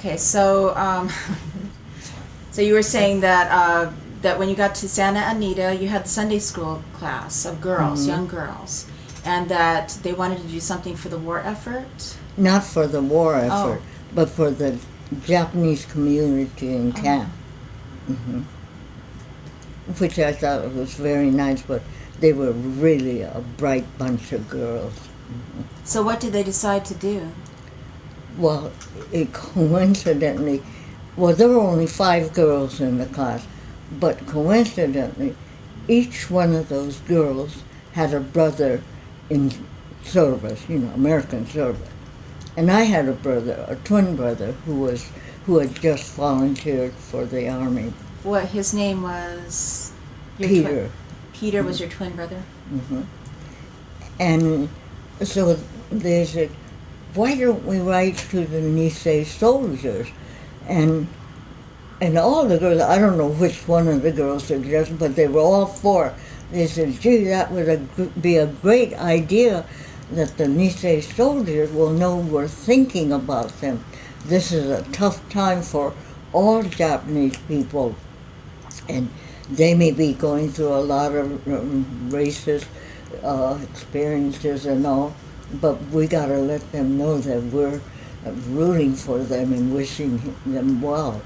Okay, so so you were saying that that when you got to Santa Anita, you had the Sunday school class of girls, young girls, and that they wanted to do something for the war effort. Not for the war effort, but for the Japanese community in camp. Mm-hmm. Which I thought was very nice, but they were really a bright bunch of girls. Mm-hmm. So what did they decide to do? Well, coincidentally, there were only 5 girls in the class, but coincidentally, each one of those girls had a brother in service, American service. And I had a brother, a twin brother, who had just volunteered for the Army. What, his name was? Peter. Peter was your twin brother? Mm-hmm. And so they said, why don't we write to the Nisei soldiers? And all the girls, I don't know which one of the girls suggested, but they were all 4. They said, gee, that would be a great idea, that the Nisei soldiers will know we're thinking about them. This is a tough time for all Japanese people, and they may be going through a lot of racist experiences and all, but we got to let them know that we're rooting for them and wishing them well.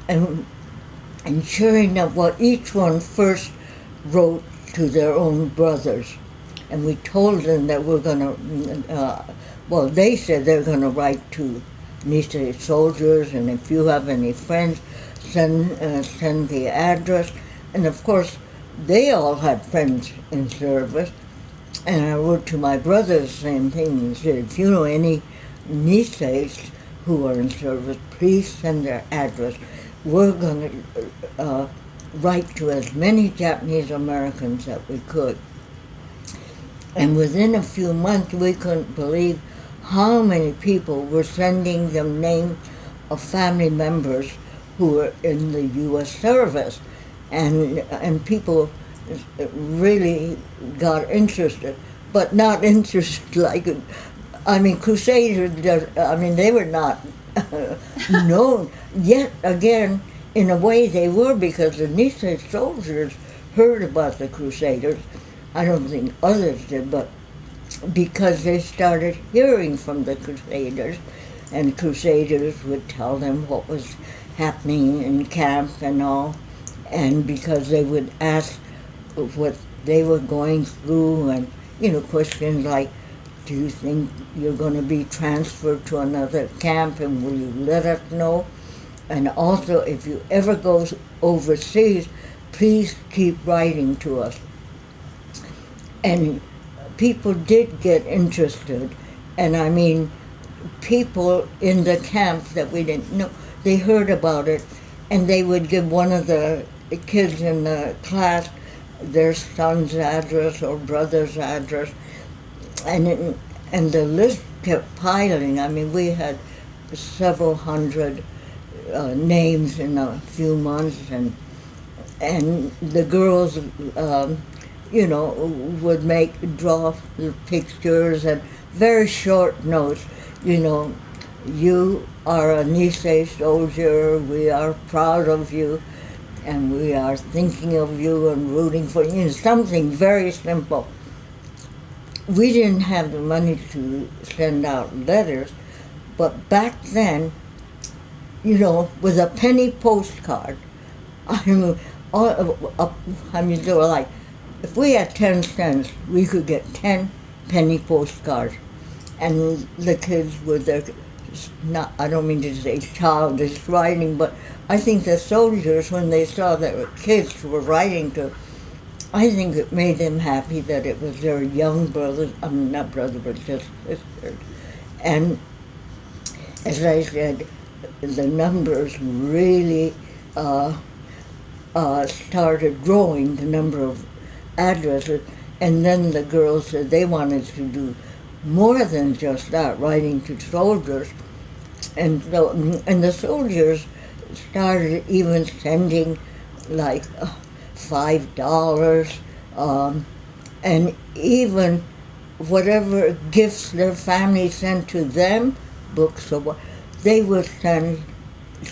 and sure enough, each one first wrote to their own brothers. And we told them that we're going to, they said they're going to write to Nisei soldiers, and if you have any friends, send the address. And of course, they all had friends in service. And I wrote to my brothers the same thing, and said, if you know any Niseis who are in service, please send their address. We're going to write to as many Japanese Americans that we could. And within a few months, we couldn't believe how many people were sending them names of family members who were in the U.S. service. And people really got interested, but not interested like, Crusaders, they were not known. Yet again, in a way they were, because the Nisei soldiers heard about the Crusaders. I don't think others did, but because they started hearing from the Crusaders, and Crusaders would tell them what was happening in camp and all, and because they would ask what they were going through, and questions like, do you think you're going to be transferred to another camp, and will you let us know? And also, if you ever go overseas, please keep writing to us. And people did get interested, and people in the camp that we didn't know, they heard about it, and they would give one of the kids in the class their son's address or brother's address, and the list kept piling. We had several hundred names in a few months, and the girls would draw pictures and very short notes, you are a Nisei soldier, we are proud of you, and we are thinking of you and rooting for you, something very simple. We didn't have the money to send out letters, but back then, with a penny postcard, they were like, if we had 10 cents, we could get 10 penny postcards. And the kids with their, I don't mean to say childish writing, but I think the soldiers, when they saw that kids were writing to, I think it made them happy that it was their young brothers, not brother, but just sisters. And as I said, the numbers really started growing, the number of addresses, and then the girls said they wanted to do more than just that, writing to soldiers. And the soldiers started even sending like $5, and even whatever gifts their family sent to them, books or what, they would send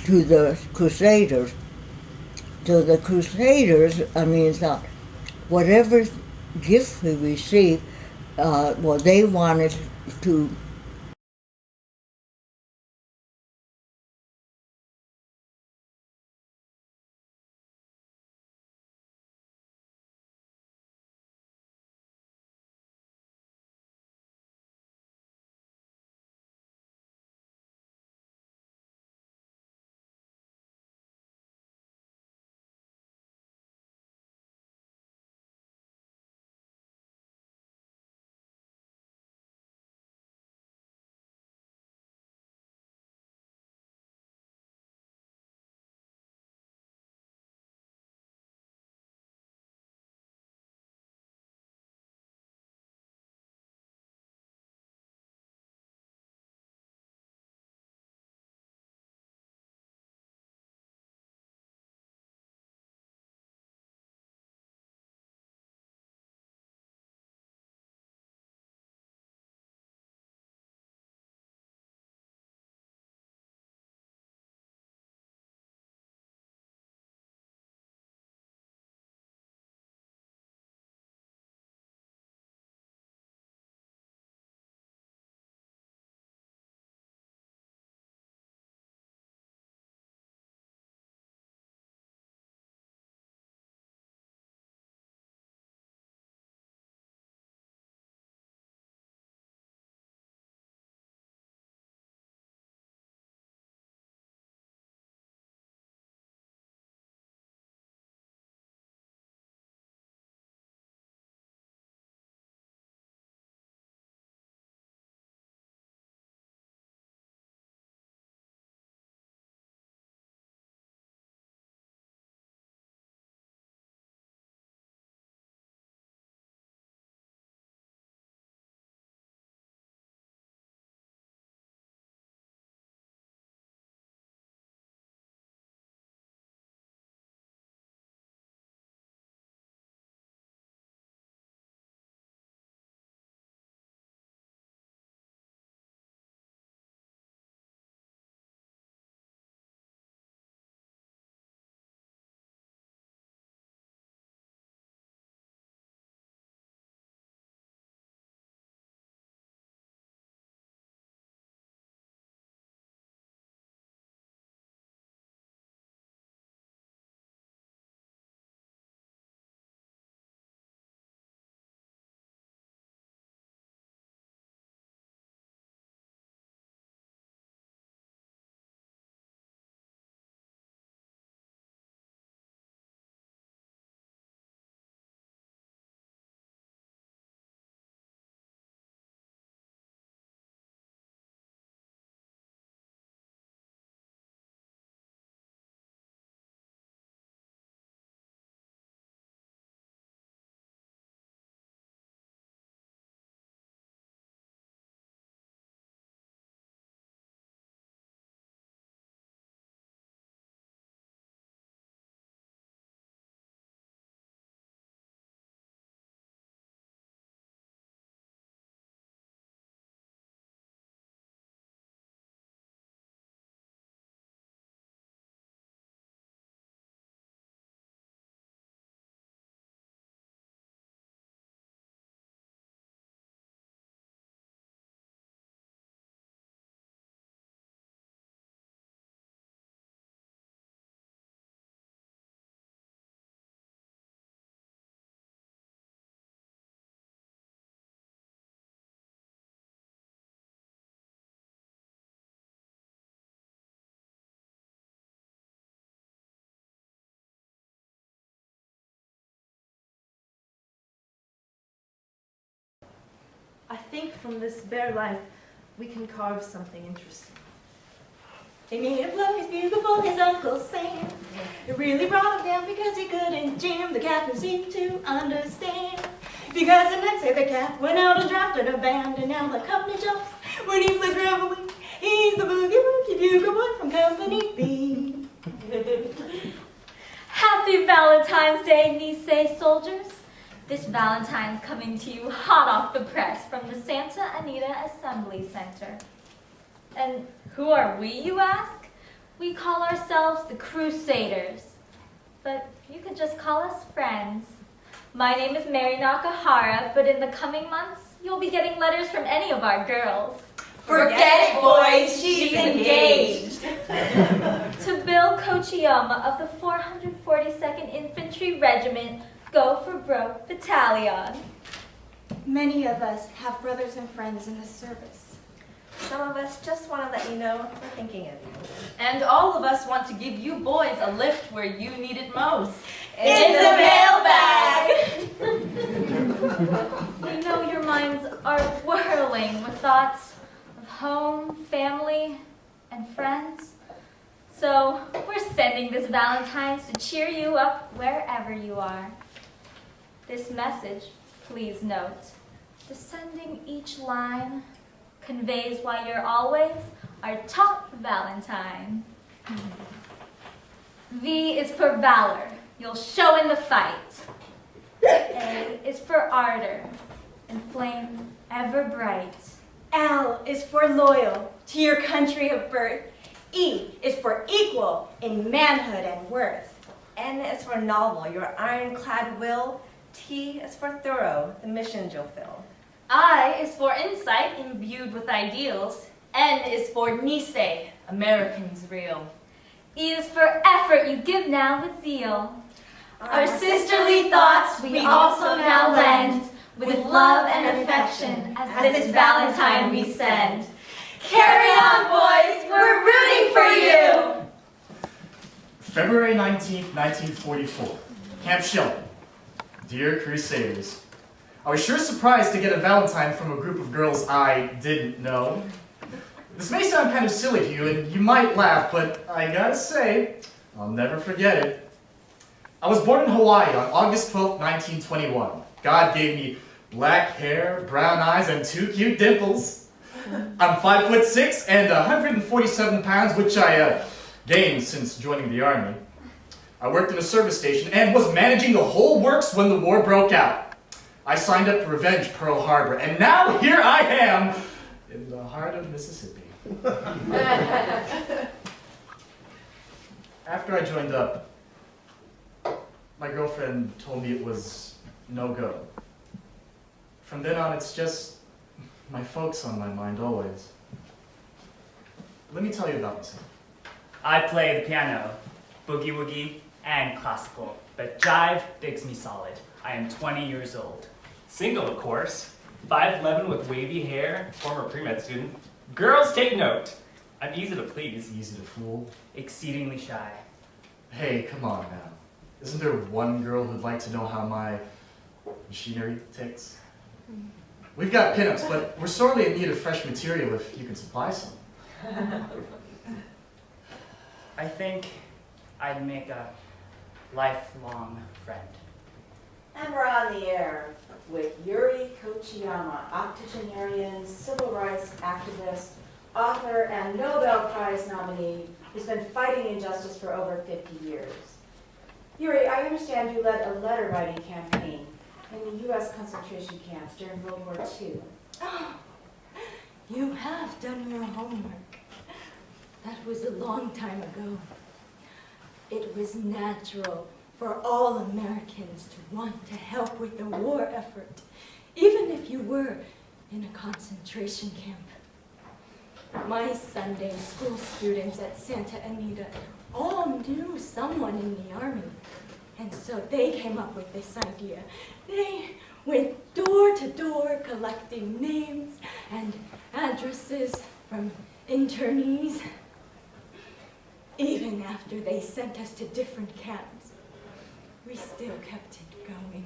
to the Crusaders. So the Crusaders, I mean, thought whatever gift we received, well, they wanted to I think from this bare life, we can carve something interesting. He made it look as beautiful as Uncle Sam. It really brought him down because he couldn't jam. The captain seemed to understand. Because the next day the cat went out and drafted a band. And now the company jumps when he plays reveille. He's the boogie-woogie bugle boy from Company B. Happy Valentine's Day, me say, soldiers. This Valentine's coming to you hot off the press from the Santa Anita Assembly Center. And who are we, you ask? We call ourselves the Crusaders. But you could just call us friends. My name is Mary Nakahara, but in the coming months, you'll be getting letters from any of our girls. Forget it, boys. She's engaged. To Bill Kochiyama of the 442nd Infantry Regiment, Go for Broke Battalion. Many of us have brothers and friends in the service. Some of us just want to let you know we're thinking of you. And all of us want to give you boys a lift where you need it most. In the mailbag! We know your minds are whirling with thoughts of home, family, and friends. So we're sending this Valentine's to cheer you up wherever you are. This message, please note, descending each line conveys why you're always our top Valentine. V is for valor. You'll show in the fight. A is for ardor and flame ever bright. L is for loyal to your country of birth. E is for equal in manhood and worth. N is for novel, your ironclad will. T is for thorough, the missions you'll fill. I is for insight imbued with ideals. N is for Nisei, Americans real. E is for effort you give now with zeal. Our sisterly thoughts we also now lend, with love and affection as this Valentine we send. Carry on, boys! We're rooting for you! February 19th, 1944. Camp Shelby. Dear Crusaders, I was sure surprised to get a Valentine from a group of girls I didn't know. This may sound kind of silly to you, and you might laugh, but I gotta say, I'll never forget it. I was born in Hawaii on August 12th, 1921. God gave me black hair, brown eyes, and 2 cute dimples. I'm 5'6" and 147 pounds, which I gained since joining the Army. I worked in a service station and was managing the whole works when the war broke out. I signed up to revenge Pearl Harbor, and now here I am in the heart of Mississippi. After I joined up, my girlfriend told me it was no-go. From then on, it's just my folks on my mind always. Let me tell you about myself. I play the piano, boogie woogie, and classical, but jive digs me solid. I am 20 years old. Single, of course. 5'11" with wavy hair, former pre-med student. Girls take note. I'm easy to please. Easy to fool. Exceedingly shy. Hey, come on now. Isn't there one girl who'd like to know how my machinery ticks? We've got pinups, but we're sorely in need of fresh material if you can supply some. I think I'd make a lifelong friend. And we're on the air with Yuri Kochiyama, octogenarian, civil rights activist, author, and Nobel Prize nominee who's been fighting injustice for over 50 years. Yuri, I understand you led a letter-writing campaign in the U.S. concentration camps during World War II. Oh, you have done your homework. That was a long time ago. It was natural for all Americans to want to help with the war effort, even if you were in a concentration camp. My Sunday school students at Santa Anita all knew someone in the Army, and so they came up with this idea. They went door to door collecting names and addresses from internees. Even after they sent us to different camps, we still kept it going.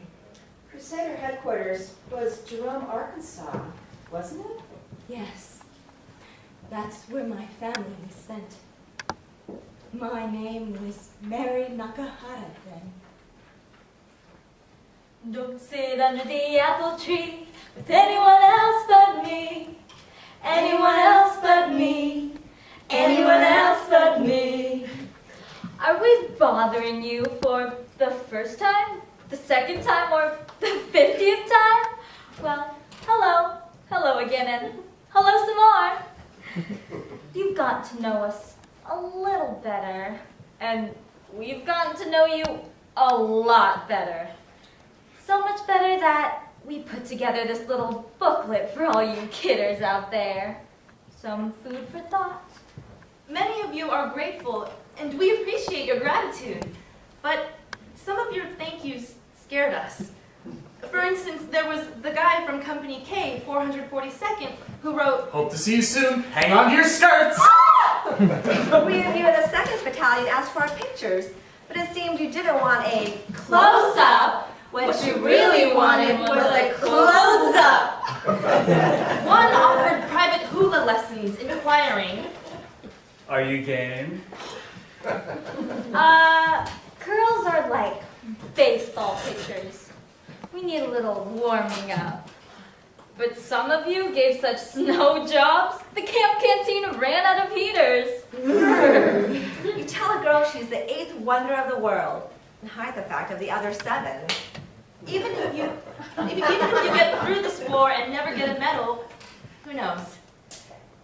Crusader headquarters was Jerome, Arkansas, wasn't it? Yes, that's where my family was sent. My name was Mary Nakahara then. Don't sit under the apple tree with anyone else but me. Anyone else but me. Anyone else but me. Are we bothering you for the first time, the second time, or the 50th time? Well, hello. Hello again, and hello some more. you've gotten to know us a little better, and we've gotten to know you a lot better. So much better that we put together this little booklet for all you kidders out there. Some food for thought. Many of you are grateful, and we appreciate your gratitude. But some of your thank yous scared us. For instance, there was the guy from Company K, 442nd, who wrote, Hope to see you soon. Hang on to your skirts. We of you in the 2nd Battalion asked for our pictures, but it seemed you didn't want a close-up. What you really wanted was a close-up. One offered private hula lessons, inquiring, Are you game? Girls are like baseball pitchers. We need a little warming up. But some of you gave such snow jobs, the camp canteen ran out of heaters. You tell a girl she's the 8th wonder of the world and hide the fact of the other 7. even if you get through this war and never get a medal, who knows?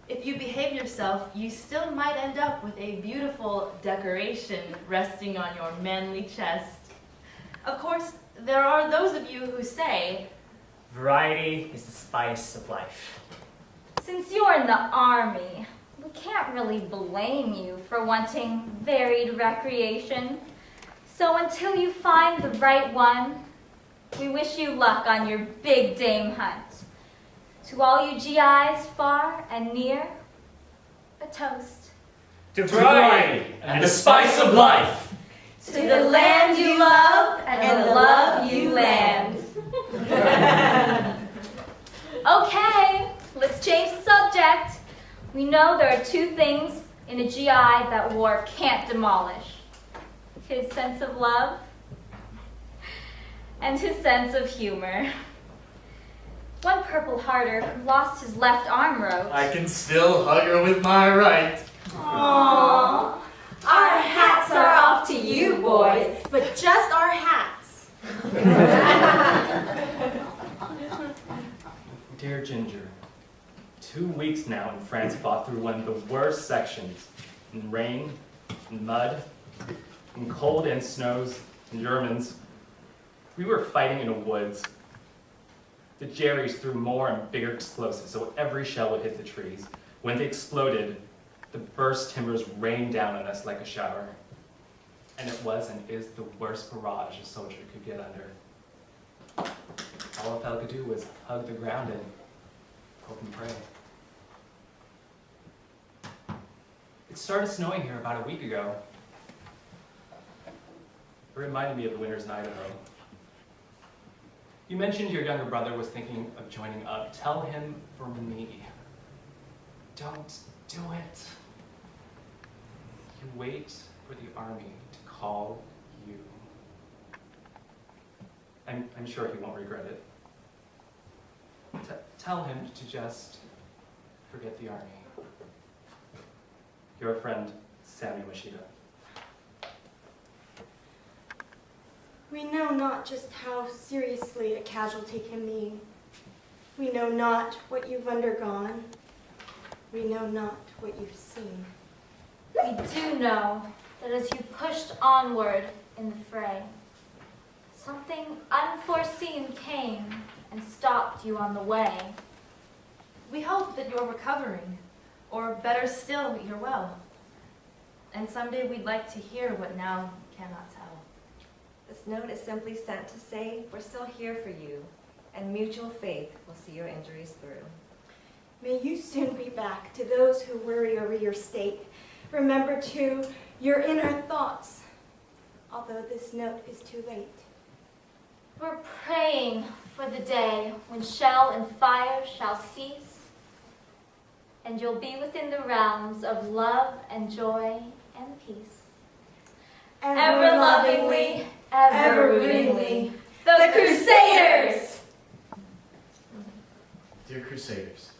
If you behave yourself, you still might end up with a beautiful decoration resting on your manly chest. Of course, there are those of you who say, Variety is the spice of life. Since you're in the Army, we can't really blame you for wanting varied recreation. So until you find the right one, we wish you luck on your big dame hunt. To all you GIs far and near, a toast. To variety and the spice of life. To the land you love and the love you land. Okay, let's change the subject. We know there are 2 things in a GI that war can't demolish. His sense of love and his sense of humor. One Purple Hearter who lost his left arm wrote, I can still hug her with my right. Aww, our hats are off to you boys, but just our hats. Dear Ginger, 2 weeks now and France fought through one of the worst sections. In rain, in mud, in cold and snows, in Germans. We were fighting in the woods. The Jerrys threw more and bigger explosives, so every shell would hit the trees. When they exploded, the burst timbers rained down on us like a shower. And it was and is the worst barrage a soldier could get under. All a fellow could do was hug the ground and hope and pray. It started snowing here about a week ago. It reminded me of the winters in Idaho. You mentioned your younger brother was thinking of joining up. Tell him from me, don't do it. You wait for the army to call you. I'm sure he won't regret it. Tell him to just forget the army. Your friend, Sammy Mashida. We know not just how seriously a casualty can mean. We know not what you've undergone. We know not what you've seen. We do know that as you pushed onward in the fray, something unforeseen came and stopped you on the way. we hope that you're recovering, or better still, you're well. And someday we'd like to hear what now you cannot tell. This note is simply sent to say we're still here for you, and mutual faith will see your injuries through. May you soon be back. To those who worry over your state, remember too, you're in our thoughts, although this note is too late. We're praying for the day when shell and fire shall cease, and you'll be within the realms of love and joy and peace. Ever lovingly, ever rootingly, the Crusaders! Dear Crusaders,